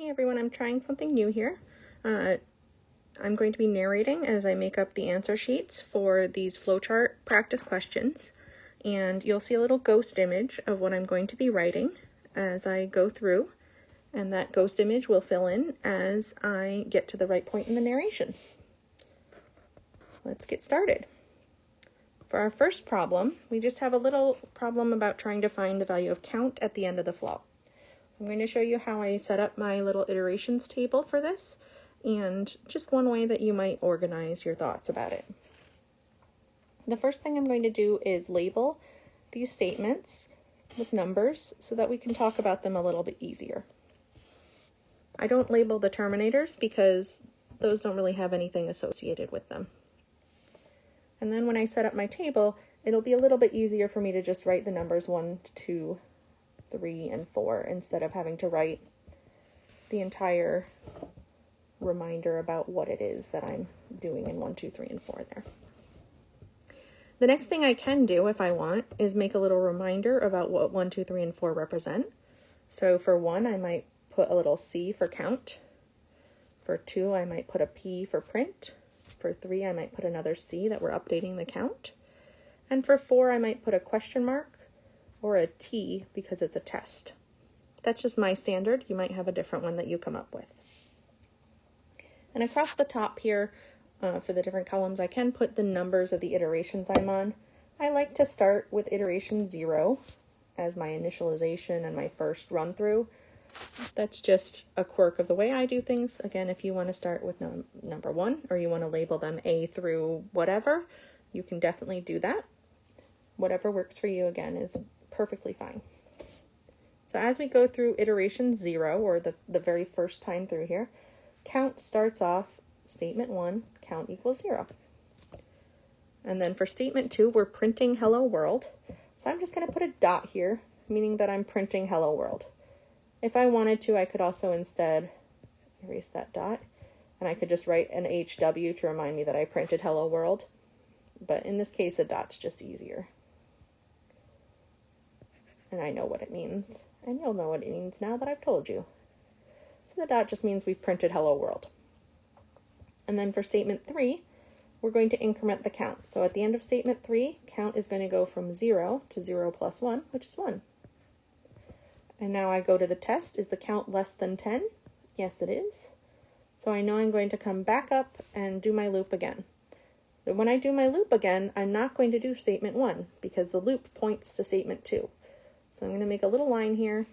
Hey everyone, I'm trying something new here. I'm going to be narrating as I make up the answer sheets for these flowchart practice questions. And you'll see a little ghost image of what I'm going to be writing as I go through. And that ghost image will fill in as I get to the right point in the narration. Let's get started. For our first problem, we just have a little problem about trying to find the value of count at the end of the flow. I'm going to show you how I set up my little iterations table for this, and just one way that you might organize your thoughts about it. The first thing I'm going to do is label these statements with numbers so that we can talk about them a little bit easier. I don't label the terminators because those don't really have anything associated with them. And then when I set up my table, it'll be a little bit easier for me to just write the numbers 1, 2, 3, and 4 instead of having to write the entire reminder about what it is that I'm doing in 1, 2, 3, and 4 there. The next thing I can do if I want is make a little reminder about what 1, 2, 3, and 4 represent. So for 1, I might put a little C for count. For 2, I might put a P for print. For 3, I might put another C that we're updating the count. And for 4, I might put a question mark or a T because it's a test. That's just my standard. You might have a different one that you come up with. And across the top here, for the different columns, I can put the numbers of the iterations I'm on. I like to start with iteration 0 as my initialization and my first run through. That's just a quirk of the way I do things. Again, if you want to start with number 1 or you want to label them A through whatever, you can definitely do that. Whatever works for you, again, is perfectly fine. So as we go through iteration 0, or the very first time through here, count starts off statement 1, count equals 0. And then for statement 2, we're printing hello world. So I'm just going to put a dot here, meaning that I'm printing hello world. If I wanted to, I could also instead erase that dot, and I could just write an HW to remind me that I printed hello world. But in this case, a dot's just easier. And I know what it means. And you'll know what it means now that I've told you. So the dot just means we've printed hello world. And then for statement 3, we're going to increment the count. So at the end of statement 3, count is going to go from 0 to 0 plus 1, which is 1. And now I go to the test. Is the count less than 10? Yes, it is. So I know I'm going to come back up and do my loop again. But when I do my loop again, I'm not going to do statement 1 because the loop points to statement 2. So I'm going to make a little line here,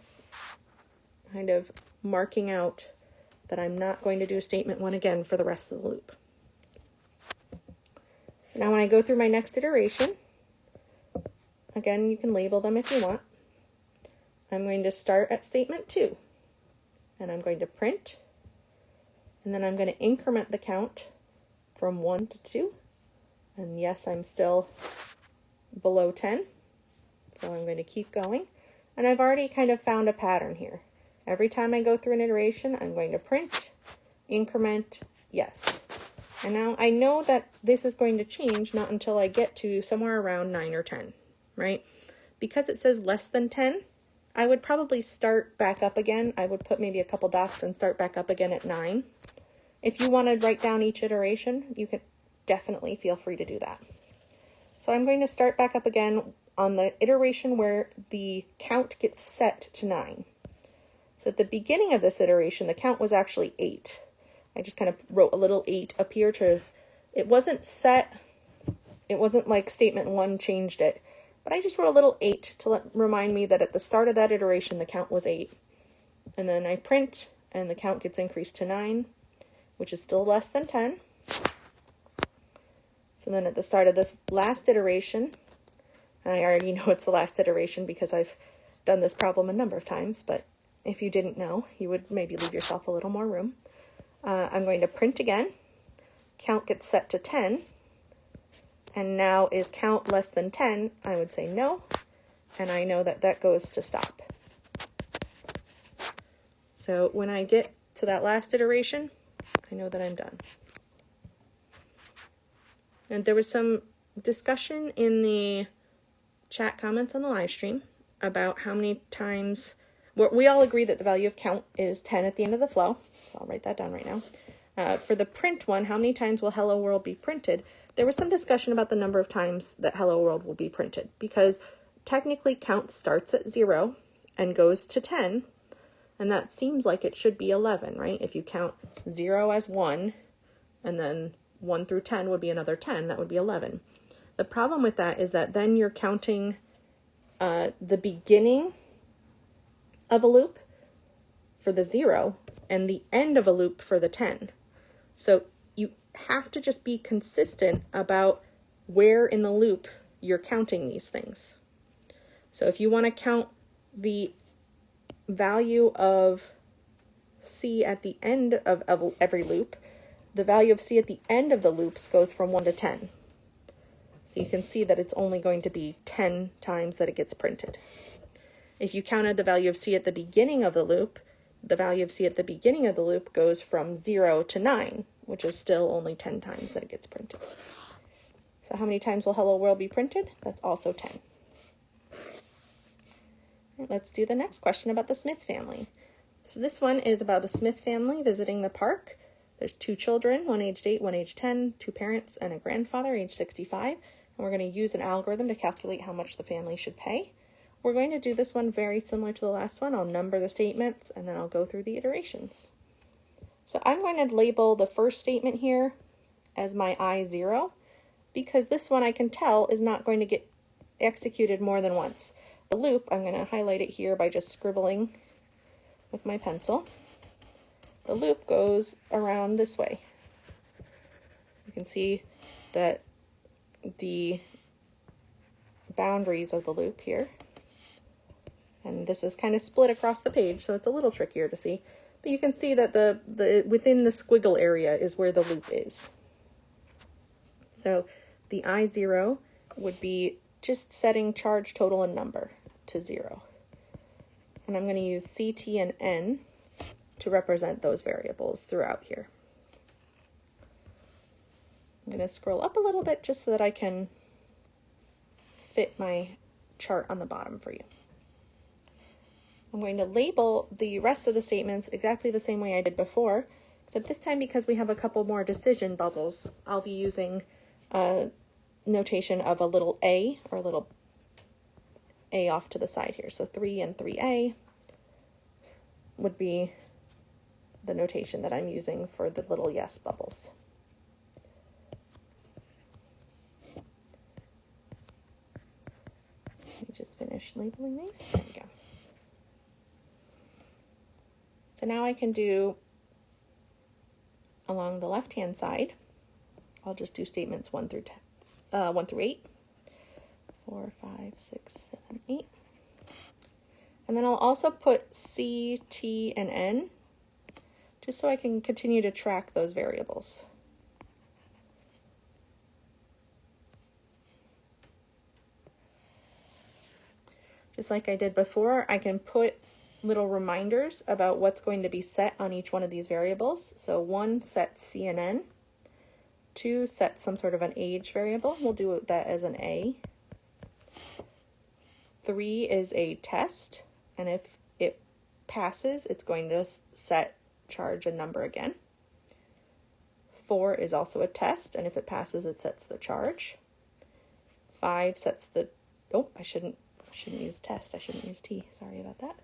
kind of marking out that I'm not going to do statement 1 again for the rest of the loop. Now when I go through my next iteration, again, you can label them if you want. I'm going to start at statement 2, and I'm going to print, and then I'm going to increment the count from 1 to 2. And yes, I'm still below 10. So I'm going to keep going, and I've already kind of found a pattern here. Every time I go through an iteration, I'm going to print, increment, yes. And now I know that this is going to change not until I get to somewhere around 9 or 10, right? Because it says less than 10, I would probably start back up again. I would put maybe a couple dots and start back up again at 9. If you want to write down each iteration, you can definitely feel free to do that. So I'm going to start back up again on the iteration where the count gets set to 9. So at the beginning of this iteration, the count was actually 8. I just kind of wrote a little 8 up here it wasn't set, it wasn't like statement 1 changed it, but I just wrote a little 8 to remind me that at the start of that iteration, the count was 8. And then I print, and the count gets increased to 9, which is still less than 10. So then at the start of this last iteration, I already know it's the last iteration because I've done this problem a number of times, but if you didn't know, you would maybe leave yourself a little more room. I'm going to print again. Count gets set to 10. And now is count less than 10? I would say no. And I know that that goes to stop. So when I get to that last iteration, I know that I'm done. And there was some discussion in the chat comments on the live stream about how many times we all agree that the value of count is 10 at the end of the flow, so I'll write that down right now. For the print one, how many times will hello world be printed? There was some discussion about the number of times that hello world will be printed, because technically count starts at 0 and goes to 10, and that seems like it should be 11, right? If you count 0 as 1, and then 1 through 10 would be another 10, that would be 11. The problem with that is that then you're counting the beginning of a loop for the 0 and the end of a loop for the 10. So you have to just be consistent about where in the loop you're counting these things. So if you want to count the value of C at the end of every loop, the value of C at the end of the loops goes from 1 to 10. So you can see that it's only going to be 10 times that it gets printed. If you counted the value of C at the beginning of the loop, the value of C at the beginning of the loop goes from 0 to 9, which is still only 10 times that it gets printed. So how many times will hello world be printed? That's also 10. Right, let's do the next question about the Smith family. So this one is about a Smith family visiting the park. There's 2 children, one aged 8, one aged 10, 2 parents, and a grandfather aged 65. And we're going to use an algorithm to calculate how much the family should pay. We're going to do this one very similar to the last one. I'll number the statements, and then I'll go through the iterations. So I'm going to label the first statement here as my I0, because this one I can tell is not going to get executed more than once. The loop, I'm going to highlight it here by just scribbling with my pencil. The loop goes around this way. You can see that the boundaries of the loop here, and this is kind of split across the page, so it's a little trickier to see, but you can see that the within the squiggle area is where the loop is. So the I0 would be just setting charge, total, and number to 0. And I'm going to use C, T, and N to represent those variables throughout here. I'm going to scroll up a little bit just so that I can fit my chart on the bottom for you. I'm going to label the rest of the statements exactly the same way I did before, except this time, because we have a couple more decision bubbles, I'll be using a notation of a little a, or a little a off to the side here. So 3 and 3a would be the notation that I'm using for the little yes bubbles. Let me just finish labeling these. There we go. So now I can do, along the left-hand side, I'll just do statements 1 through 8, 4, 5, 6, 7, 8. And then I'll also put C, T, and N, just so I can continue to track those variables. Just like I did before, I can put little reminders about what's going to be set on each one of these variables. So 1 sets C and N, 2 sets some sort of an age variable. We'll do that as an A. 3 is a test, and if it passes, it's going to set charge and number again. 4 is also a test, and if it passes, it sets the charge. 5 sets the, oh, I shouldn't use test, I shouldn't use T, sorry about that.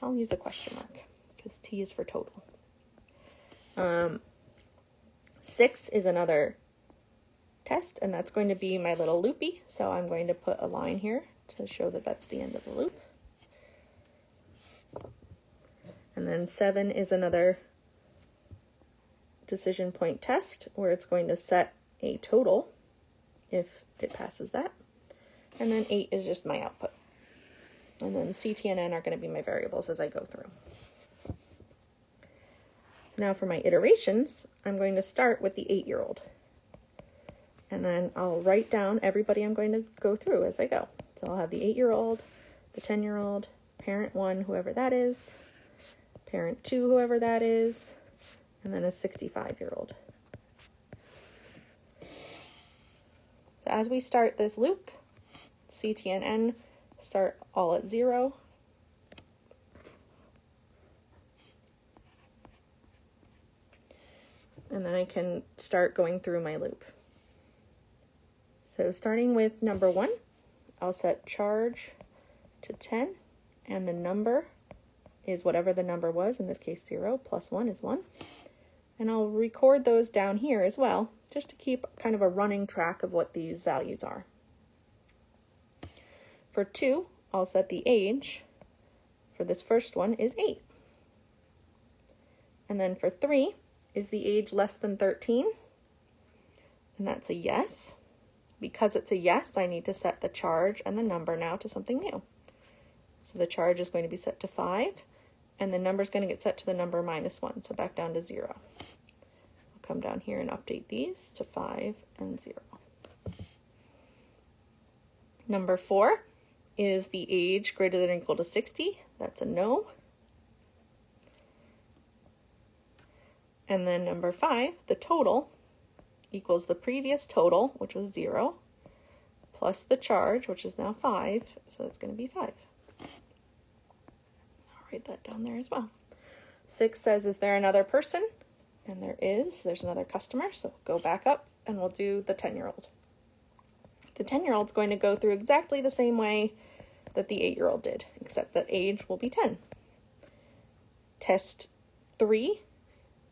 I'll use a question mark, because T is for total. 6 is another test, and that's going to be my little loopy, so I'm going to put a line here to show that that's the end of the loop. And then 7 is another decision point test, where it's going to set a total if it passes that. And then 8 is just my output. And then C, T, and N are going to be my variables as I go through. So now for my iterations, I'm going to start with the 8-year-old. And then I'll write down everybody I'm going to go through as I go. So I'll have the 8-year-old, the 10-year-old, parent 1, whoever that is, parent 2, whoever that is, and then a 65-year-old. So as we start this loop, C, T, and N start all at 0. and I can start going through my loop. So starting with number 1, I'll set charge to 10, and the number is whatever the number was, in this case 0, plus 1 is 1. And I'll record those down here as well, just to keep kind of a running track of what these values are. For 2, I'll set the age for this first one is 8. And then for 3, is the age less than 13? And that's a yes. Because it's a yes, I need to set the charge and the number now to something new. So the charge is going to be set to 5, and the number is going to get set to the number minus 1, so back down to 0. I'll come down here and update these to 5 and 0. Number 4 is the age greater than or equal to 60. That's a no. And then number 5, the total equals the previous total, which was 0, plus the charge, which is now 5, so it's going to be 5. I'll write that down there as well. 6 says, is there another person? And there is. There's another customer, so go back up and we'll do the 10-year-old. The 10-year-old is going to go through exactly the same way that the 8-year-old did, except that age will be 10. Test 3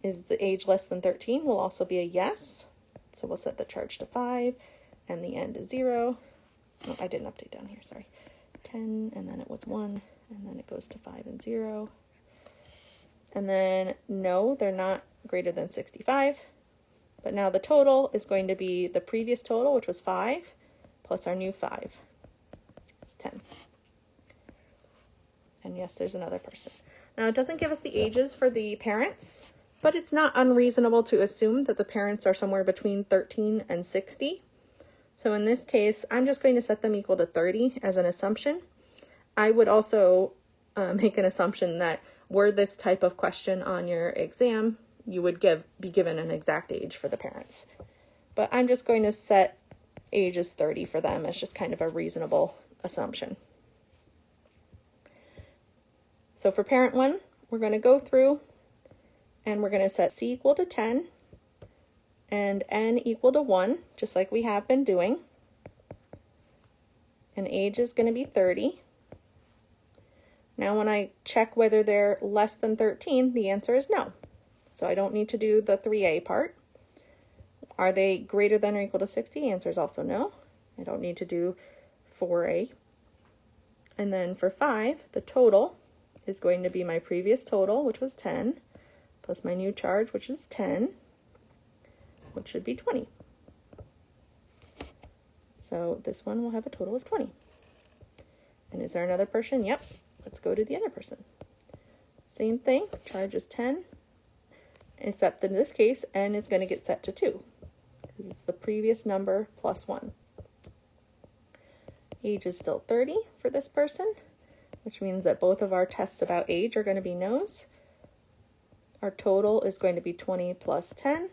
is the age less than 13 will also be a yes. So we'll set the charge to 5 and the end is 0. Oh, I didn't update down here, sorry. 10 and then it was 1 and then it goes to 5 and 0. And then no, they're not greater than 65. But now the total is going to be the previous total, which was 5, plus our new 5. It's 10. And yes, there's another person. Now it doesn't give us the ages for the parents, but it's not unreasonable to assume that the parents are somewhere between 13 and 60. So in this case, I'm just going to set them equal to 30 as an assumption. I would also make an assumption that were this type of question on your exam, you would be given an exact age for the parents. But I'm just going to set age as 30 for them as just kind of a reasonable assumption. So for parent 1, we're going to go through and we're going to set C equal to 10 and N equal to 1, just like we have been doing. And age is going to be 30. Now when I check whether they're less than 13, the answer is no. So I don't need to do the 3A part. Are they greater than or equal to 60? The answer is also no. I don't need to do 4A. And then for 5, the total is going to be my previous total, which was 10, plus my new charge, which is 10, which should be 20. So this one will have a total of 20. And is there another person? Yep. Let's go to the other person. Same thing, charge is 10, except in this case, N is going to get set to 2, because it's the previous number plus 1. Age is still 30 for this person, which means that both of our tests about age are going to be no's. Our total is going to be 20 plus 10,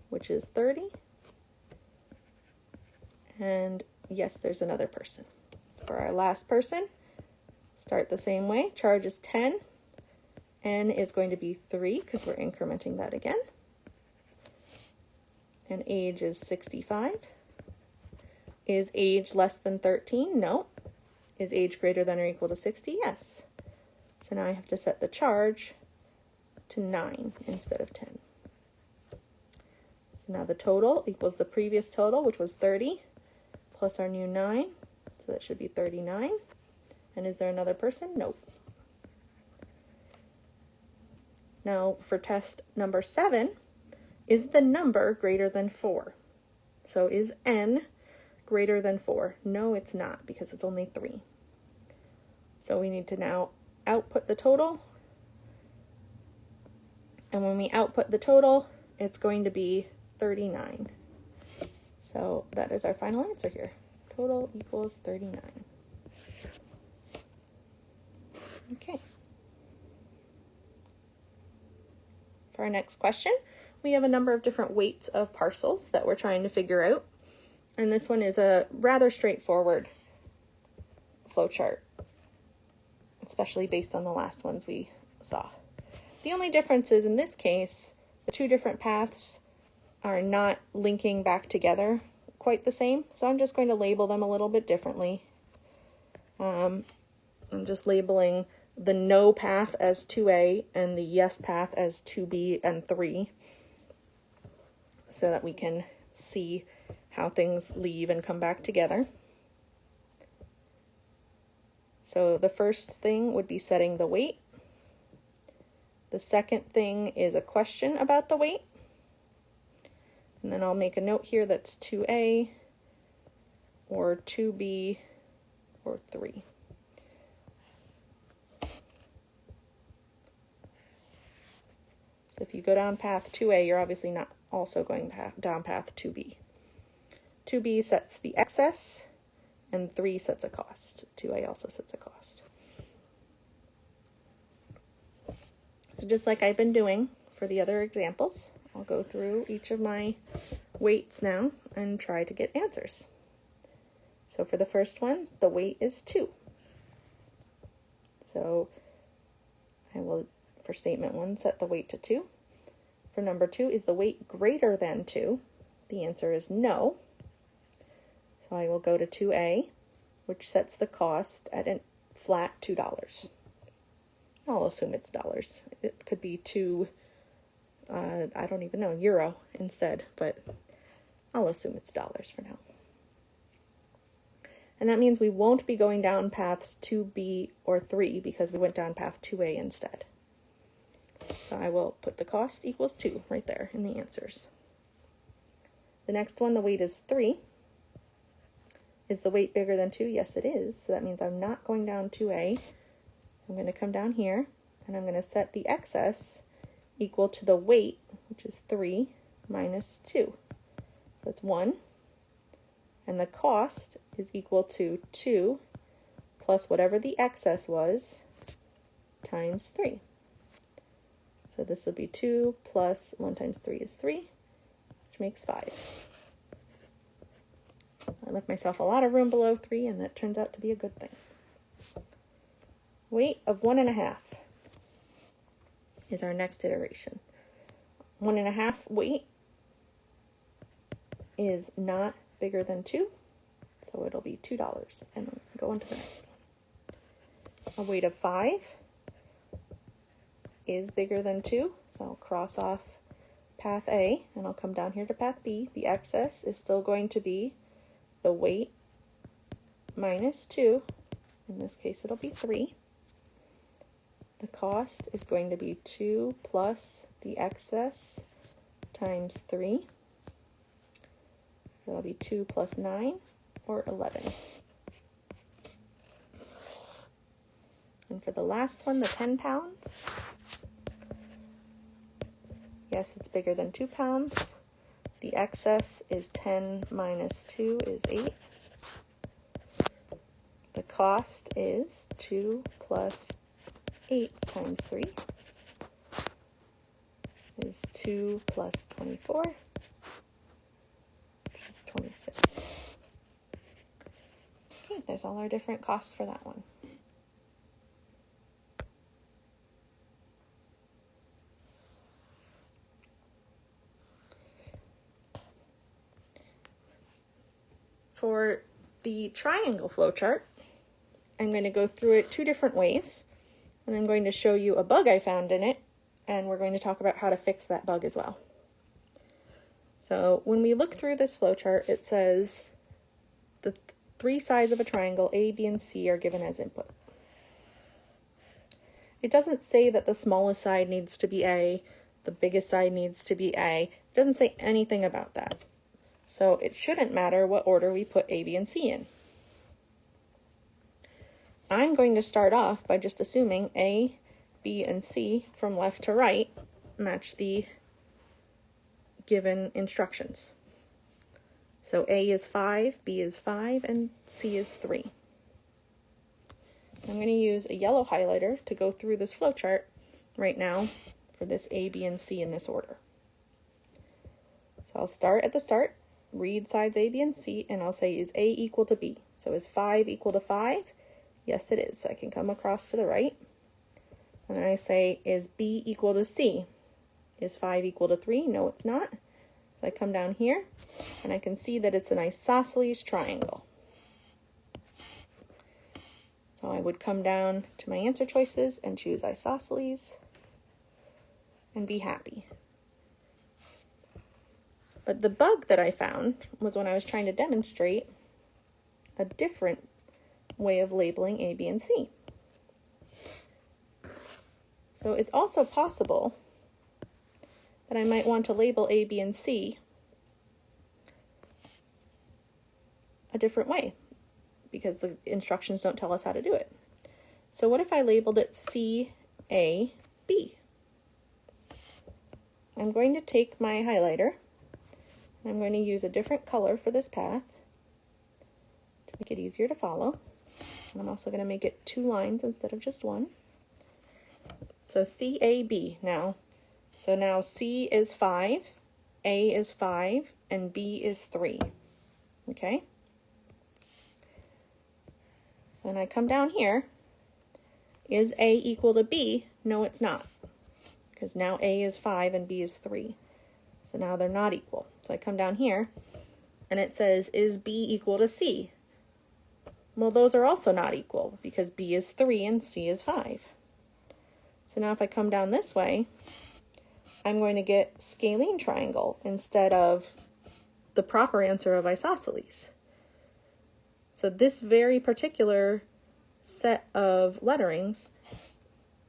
which is 30. And yes, there's another person. For our last person, start the same way. Charge is 10. N is going to be 3 because we're incrementing that again. And age is 65. Is age less than 13? No. Is age greater than or equal to 60? Yes. So now I have to set the charge to 9 instead of 10. So now the total equals the previous total, which was 30, plus our new 9. So that should be 39. And is there another person? Nope. Now for test number 7, is the number greater than 4? So is N greater than 4? No, it's not, because it's only 3. So we need to now output the total. And when we output the total, it's going to be 39. So that is our final answer here. Total equals 39. Okay. For our next question, we have a number of different weights of parcels that we're trying to figure out. And this one is a rather straightforward flowchart, especially based on the last ones we saw. The only difference is in this case, the two different paths are not linking back together quite the same, so I'm just going to label them a little bit differently. I'm just labeling the no path as 2A and the yes path as 2B and 3, so that we can see how things leave and come back together. So the first thing would be setting the weight. The second thing is a question about the weight. And then I'll make a note here that's 2A or 2B or 3. So if you go down path 2A, you're obviously not also going down path 2B. 2B sets the excess, and 3 sets a cost. 2A also sets a cost. So just like I've been doing for the other examples, I'll go through each of my weights now and try to get answers. So for the first one, the weight is 2. So I will, for statement 1, set the weight to 2. For number 2, is the weight greater than 2? The answer is no. So I will go to 2A, which sets the cost at a flat $2. I'll assume it's dollars. It could be I don't even know, euro instead, but I'll assume it's dollars for now. And that means we won't be going down paths 2B or 3 because we went down path 2A instead. So I will put the cost equals 2 right there in the answers. The next one, the weight is 3. Is the weight bigger than 2? Yes, it is. So that means I'm not going down 2A. So I'm going to come down here, and I'm going to set the excess equal to the weight, which is 3 minus 2. So that's 1. And the cost is equal to 2 plus whatever the excess was times 3. So this will be 2 plus 1 times 3 is 3, which makes 5. I left myself a lot of room below 3, and that turns out to be a good thing. Weight of 1.5 is our next iteration. 1.5 weight is not bigger than 2, so it'll be $2. And go on to the next one. A weight of 5 is bigger than 2, so I'll cross off path A, and I'll come down here to path B. The excess is still going to be the weight minus 2. In this case, it'll be 3. The cost is going to be 2 plus the excess times 3. That'll be 2 plus 9, or 11. And for the last one, the 10 pounds. Yes, it's bigger than 2 pounds. The excess is 10 minus 2 is 8. The cost is 2 plus 8 times 3 is 2 plus 24, which is 26. Okay, there's all our different costs for that one. For the triangle flowchart, I'm going to go through it 2 different ways, and I'm going to show you a bug I found in it, and we're going to talk about how to fix that bug as well. So when we look through this flowchart, it says the 3 sides of a triangle, A, B, and C, are given as input. It doesn't say that the smallest side needs to be A, the biggest side needs to be A. It doesn't say anything about that. So it shouldn't matter what order we put A, B, and C in. I'm going to start off by just assuming A, B, and C from left to right match the given instructions. So A is 5, B is 5, and C is 3. I'm going to use a yellow highlighter to go through this flowchart right now for this A, B, and C in this order. So I'll start at the start, read sides A, B, and C, and I'll say, is A equal to B? So is 5 equal to 5? Yes, it is. So I can come across to the right. And then I say, is B equal to C? Is 5 equal to 3? No, it's not. So I come down here, and I can see that it's an isosceles triangle. So I would come down to my answer choices and choose isosceles and be happy. But the bug that I found was when I was trying to demonstrate a different way of labeling A, B, and C. So it's also possible that I might want to label A, B, and C a different way because the instructions don't tell us how to do it. So what if I labeled it C, A, B? I'm going to take my highlighter and I'm going to use a different color for this path to make it easier to follow. And I'm also going to make it 2 lines instead of just 1. So C, A, B now. So now C is 5, A is 5, and B is 3. Okay? So when I come down here, is A equal to B? No, it's not. Because now A is 5 and B is 3. So now they're not equal. So I come down here, and it says, is B equal to C? Well, those are also not equal, because B is 3 and C is 5. So now if I come down this way, I'm going to get scalene triangle instead of the proper answer of isosceles. So this very particular set of letterings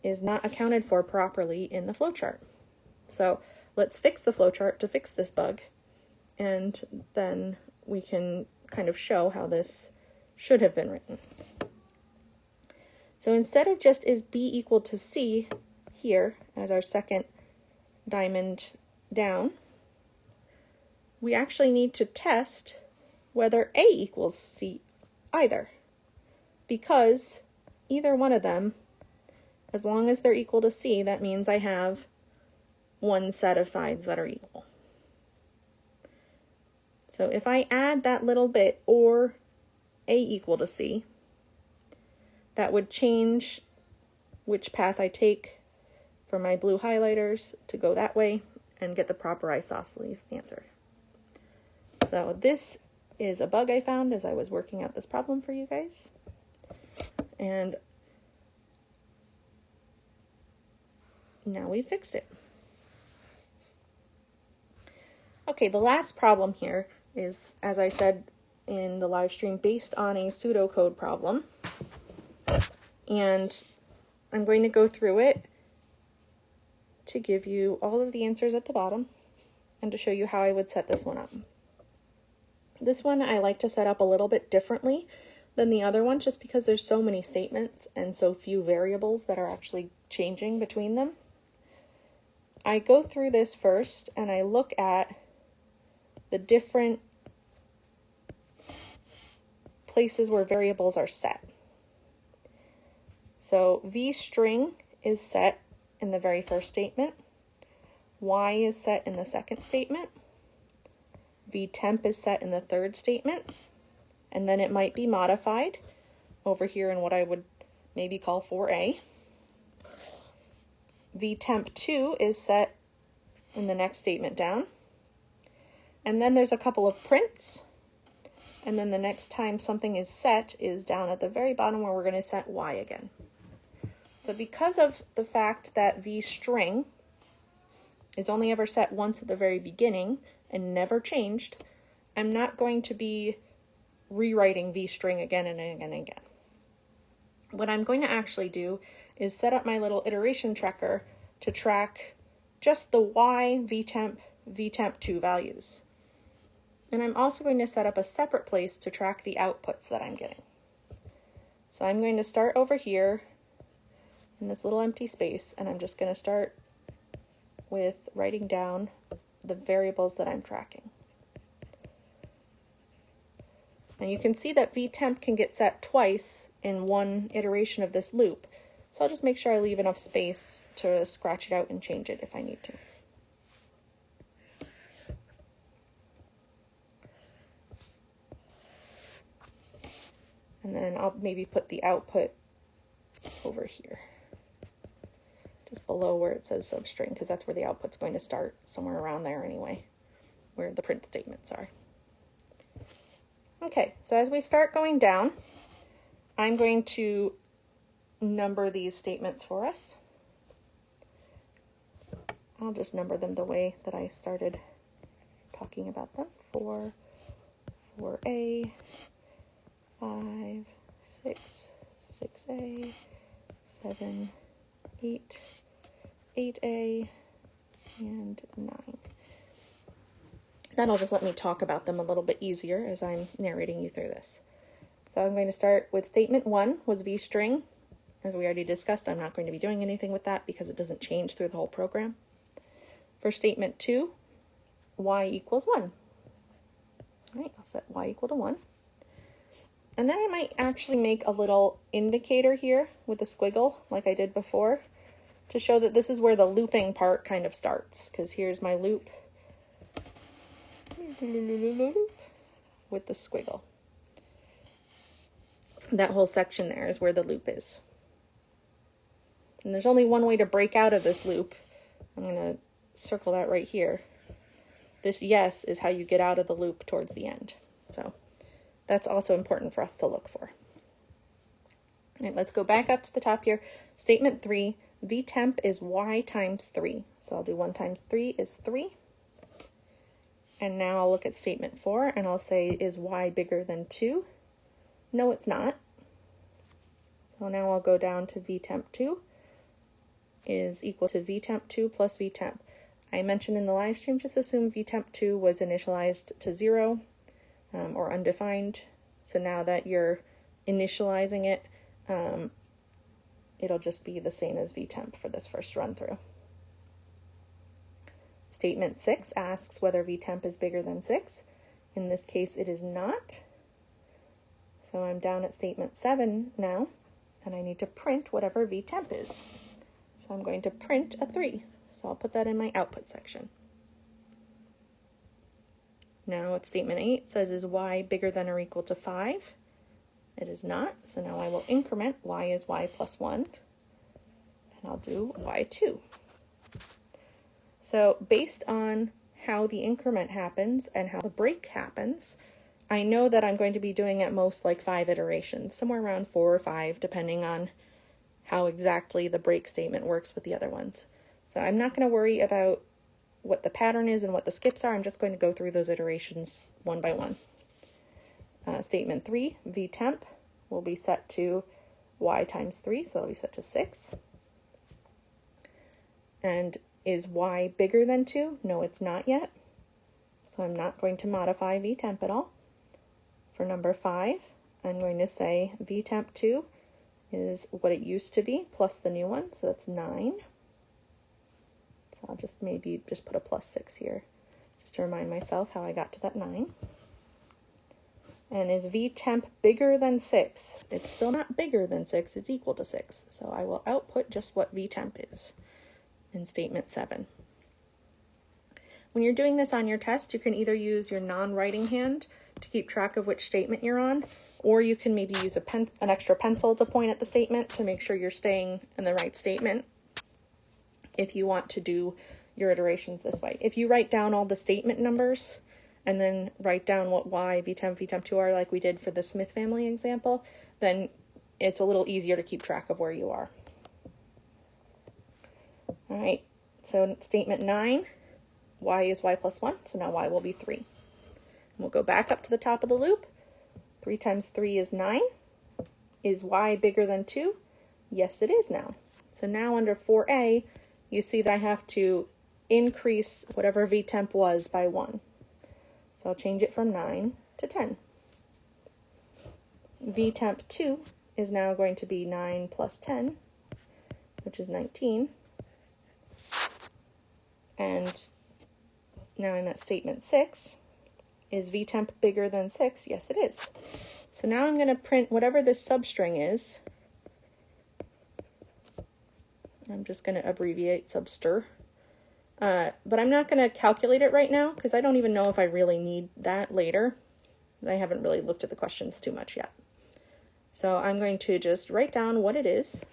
is not accounted for properly in the flowchart. So let's fix the flowchart to fix this bug, and then we can kind of show how this should have been written. So instead of just is B equal to C here as our second diamond down, we actually need to test whether A equals C either, because either one of them, as long as they're equal to C, that means I have one set of sides that are equal. So if I add that little bit, or A equal to C, that would change which path I take for my blue highlighters to go that way and get the proper isosceles answer. So this is a bug I found as I was working out this problem for you guys. And now we fixed it. Okay, the last problem here is, as I said in the live stream, based on a pseudocode problem. And I'm going to go through it to give you all of the answers at the bottom and to show you how I would set this one up. This one I like to set up a little bit differently than the other one, just because there's so many statements and so few variables that are actually changing between them. I go through this first and I look at the different places where variables are set. So V string is set in the very first statement. Y is set in the second statement. V temp is set in the third statement. And then it might be modified over here in what I would maybe call 4A. V temp 2 is set in the next statement down. And then there's a couple of prints. And then the next time something is set is down at the very bottom where we're going to set Y again. So because of the fact that V string is only ever set once at the very beginning and never changed, I'm not going to be rewriting V string again and again and again. What I'm going to actually do is set up my little iteration tracker to track just the Y, VTemp, VTemp2 values. And I'm also going to set up a separate place to track the outputs that I'm getting. So I'm going to start over here in this little empty space, and I'm just going to start with writing down the variables that I'm tracking. And you can see that VTemp can get set twice in one iteration of this loop. So I'll just make sure I leave enough space to scratch it out and change it if I need to. And then I'll maybe put the output over here, just below where it says substring, because that's where the output's going to start, somewhere around there anyway, where the print statements are. Okay, so as we start going down, I'm going to number these statements for us. I'll just number them the way that I started talking about them. 4, 4A, 5, 6, 6A, 7, 8, 8A, and 9. That'll just let me talk about them a little bit easier as I'm narrating you through this. So I'm going to start with statement 1 was vString. As we already discussed, I'm not going to be doing anything with that because it doesn't change through the whole program. For statement 2, y equals 1. All right, I'll set y equal to 1. And then I might actually make a little indicator here with a squiggle like I did before to show that this is where the looping part kind of starts, because here's my loop with the squiggle. That whole section there is where the loop is. And there's only one way to break out of this loop. I'm going to circle that right here. This yes is how you get out of the loop towards the end. So that's also important for us to look for. All right, let's go back up to the top here. Statement 3, vtemp is y times 3. So I'll do 1 times 3 is 3. And now I'll look at statement 4 and I'll say, is y bigger than 2? No, it's not. So now I'll go down to vtemp2 is equal to vtemp2 plus vtemp. I mentioned in the live stream, just assume vtemp2 was initialized to 0 or undefined. So now that you're initializing it, it'll just be the same as vtemp for this first run through. Statement 6 asks whether vtemp is bigger than 6. In this case, it is not. So I'm down at statement 7 now, and I need to print whatever vtemp is. So I'm going to print a 3. So I'll put that in my output section. Now at statement 8 says, is y bigger than or equal to 5? It is not. So now I will increment y is y plus 1, and I'll do y2. So based on how the increment happens and how the break happens, I know that I'm going to be doing at most like 5 iterations, somewhere around 4 or 5, depending on how exactly the break statement works with the other ones. So I'm not going to worry about what the pattern is and what the skips are. I'm just going to go through those iterations one by one. Statement 3, vtemp will be set to y times 3, so that'll be set to 6. And is y bigger than 2? No, it's not yet. So I'm not going to modify vtemp at all. For number 5, I'm going to say vtemp2 is what it used to be plus the new one, so that's 9. So I'll just maybe just put a plus 6 here, just to remind myself how I got to that 9. And is vtemp bigger than 6? It's still not bigger than 6, it's equal to 6. So I will output just what vtemp is in statement 7. When you're doing this on your test, you can either use your non-writing hand to keep track of which statement you're on, or you can maybe use an extra pencil to point at the statement to make sure you're staying in the right statement if you want to do your iterations this way. If you write down all the statement numbers and then write down what y, vtemp, vtemp2 are like we did for the Smith family example, then it's a little easier to keep track of where you are. All right, so statement 9, y is y plus 1, so now y will be 3. And we'll go back up to the top of the loop. 3 times 3 is 9. Is y bigger than 2? Yes, it is now. So now under 4a, you see that I have to increase whatever vtemp was by 1. So I'll change it from 9 to 10. vtemp2 is now going to be 9 plus 10, which is 19. And now I'm at statement 6. Is vtemp bigger than 6? Yes, it is. So now I'm going to print whatever this substring is. I'm just going to abbreviate substr. But I'm not going to calculate it right now because I don't even know if I really need that later. I haven't really looked at the questions too much yet. So I'm going to just write down what it is.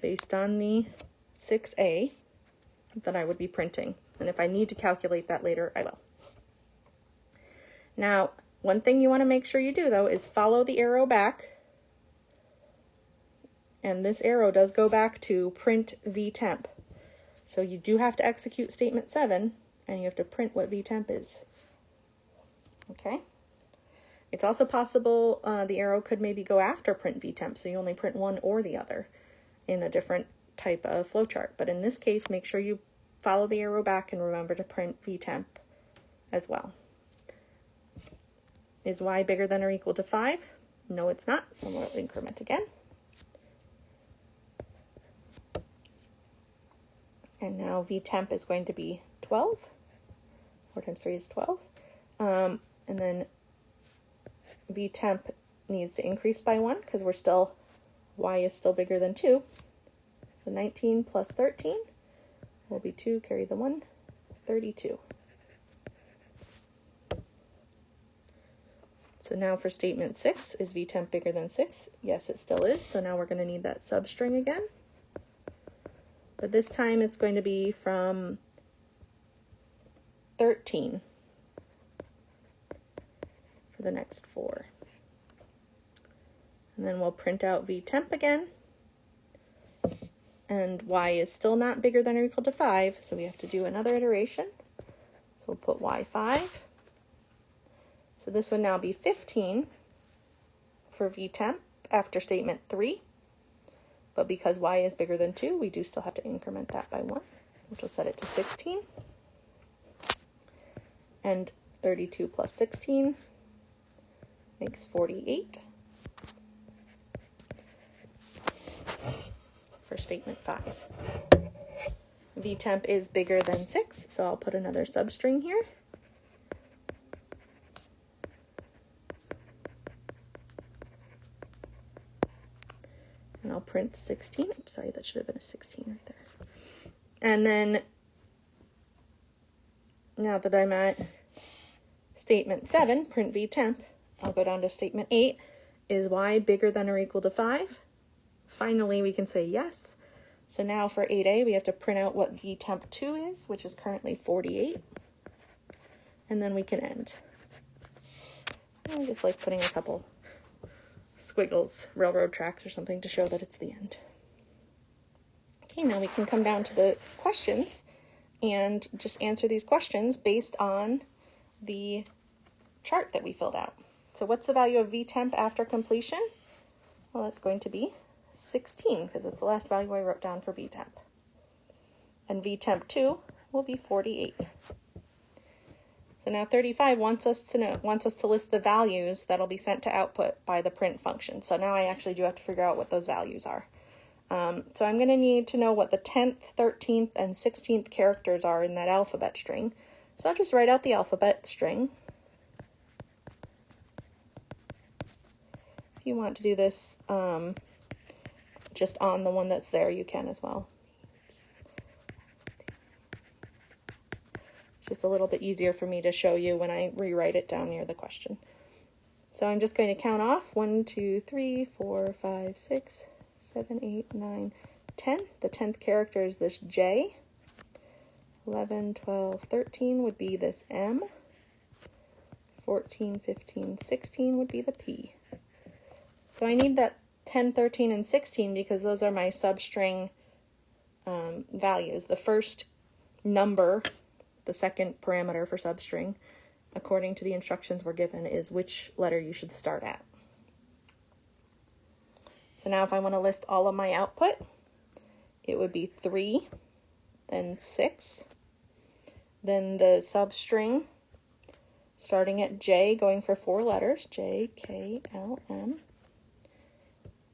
based on the 6A that I would be printing. And if I need to calculate that later, I will. Now, one thing you want to make sure you do, though, is follow the arrow back. And this arrow does go back to print vtemp. So you do have to execute statement 7, and you have to print what vtemp is. Okay? It's also possible the arrow could maybe go after print vtemp, so you only print one or the other in a different type of flowchart. But in this case, make sure you follow the arrow back and remember to print vtemp as well. Is y bigger than or equal to 5? No, it's not, so we'll increment again. And now vtemp is going to be 12. 4 times 3 is 12. And then vtemp needs to increase by 1 because y is still bigger than 2. So 19 plus 13 will be 2, carry the 1, 32. So now for statement 6, is vtemp bigger than 6? Yes, it still is. So now we're going to need that substring again. But this time it's going to be from 13 for the next 4. And then we'll print out vtemp again. And y is still not bigger than or equal to 5, so we have to do another iteration. So we'll put y5. So this would now be 15 for vtemp after statement 3. But because y is bigger than 2, we do still have to increment that by 1, which will set it to 16. And 32 plus 16 makes 48 for statement 5. Vtemp is bigger than 6, so I'll put another substring here. And I'll print 16. Oops, sorry, that should have been a 16 right there. And then, now that I'm at statement 7, print vtemp, I'll go down to statement 8. Is y bigger than or equal to 5? Finally, we can say yes. So now for 8a, we have to print out what vtemp2 is, which is currently 48. And then we can end. I just like putting a couple squiggles, railroad tracks or something to show that it's the end. Okay, now we can come down to the questions and just answer these questions based on the chart that we filled out. So what's the value of vtemp after completion? Well, that's going to be 16 because it's the last value I wrote down for vtemp. And vtemp2 will be 48. So now 35 wants us to list the values that'll be sent to output by the print function. So now I actually do have to figure out what those values are. So I'm going to need to know what the 10th, 13th, and 16th characters are in that alphabet string. So I'll just write out the alphabet string. If you want to do this just on the one that's there, you can as well. It's just a little bit easier for me to show you when I rewrite it down near the question. So I'm just going to count off 1, 2, 3, 4, 5, 6, 7, 8, 9, 10. The 10th character is this J. 11, 12, 13 would be this M. 14, 15, 16 would be the P. So I need that 10, 13, and 16 because those are my substring values. The first number, the second parameter for substring, according to the instructions we're given, is which letter you should start at. So now if I want to list all of my output, it would be 3, then 6, then the substring starting at J, going for 4 letters, J, K, L, M.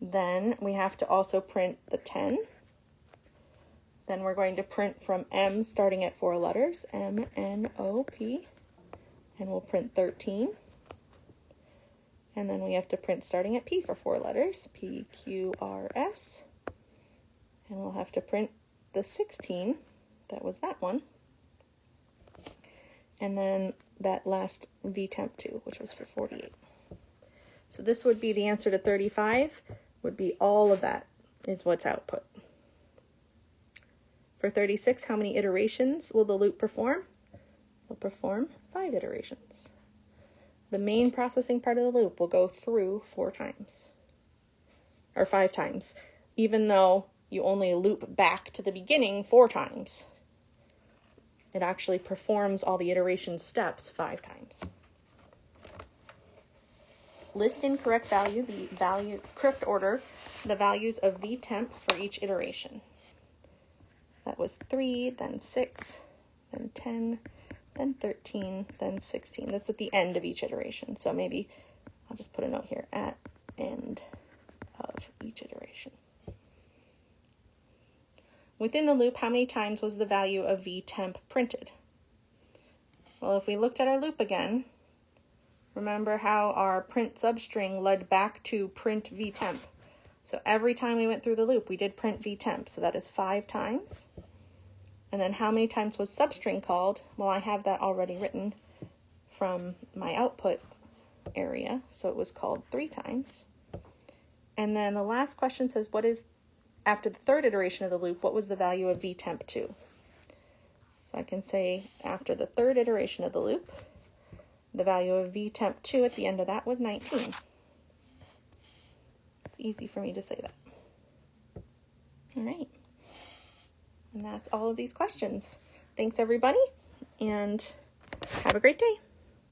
Then we have to also print the 10. Then we're going to print from M starting at 4 letters, M, N, O, P, and we'll print 13. And then we have to print starting at P for 4 letters, P, Q, R, S. And we'll have to print the 16, that was that one. And then that last vtemp2, which was for 48. So this would be the answer to 35, would be all of that is what's output. For 36, how many iterations will the loop perform? It'll perform 5 iterations. The main processing part of the loop will go through 4 times, or 5 times, even though you only loop back to the beginning 4 times. It actually performs all the iteration steps 5 times. List in correct correct order, the values of vtemp for each iteration. So that was 3, then 6, then 10, then 13, then 16. That's at the end of each iteration. So maybe I'll just put a note here, at end of each iteration. Within the loop, how many times was the value of vtemp printed? Well, if we looked at our loop again, remember how our print substring led back to print vtemp. So every time we went through the loop, we did print vtemp. So that is 5 times. And then how many times was substring called? Well, I have that already written from my output area. So it was called 3 times. And then the last question says, what is, after the 3rd iteration of the loop, what was the value of vtemp2? So I can say after the 3rd iteration of the loop, the value of vtemp2 at the end of that was 19. It's easy for me to say that. All right. And that's all of these questions. Thanks, everybody, and have a great day.